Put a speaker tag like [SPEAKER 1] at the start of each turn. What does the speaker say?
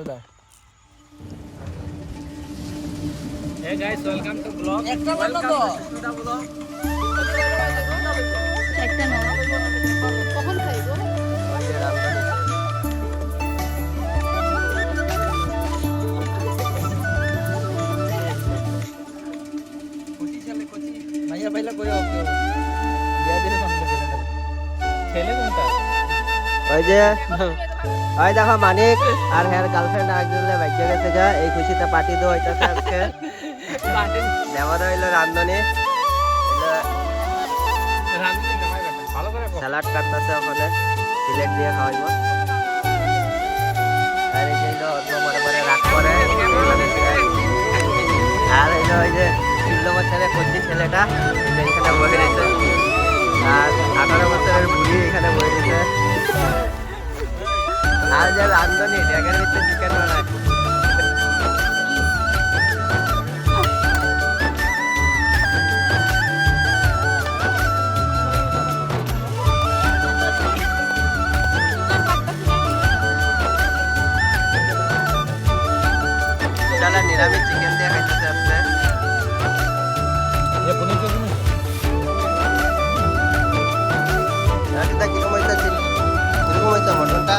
[SPEAKER 1] Hey guys, welcome to vlog. Welcome to Sushmita vlog.
[SPEAKER 2] একটা না কখন খাইবো
[SPEAKER 1] ভাইয়া পাইলা কই ওকে বিয়া দিলে সামনে দিলে ছেলে কোনটা
[SPEAKER 3] ওই যে ওই দেখো মানিক আর হের গার্লফ্রেন্ড আরেকজনের ভাগ্য গেছে যা এই খুশিতে পার্টি দেওয়া হইতাছে আজকে দেওয়া হইলো রান্ধনি
[SPEAKER 1] রান্ধনি জামাই বেটা ভালো করে কর
[SPEAKER 3] স্যালাড কাটতেছে ওখানে সিলেট দিয়ে খাওয়াইবো আর এই যে অল্প মনে মনে রাগ করে আর হইলো ওই যে 16 বছরের কচি ছেলেটা এখানে বসে রয়েছে আর 18 বছরের বুড়ি এখানে বসে রয়েছে আর যে রান্ধনি ড্যাগের ভিতরে চিকেন বানায় চলা নিরামিষ চিকেন দিয়ে খাইতেছে আজকে
[SPEAKER 1] এ পনির কে তুমি
[SPEAKER 3] রাতিটা কিরকম হয়েছে মটনটা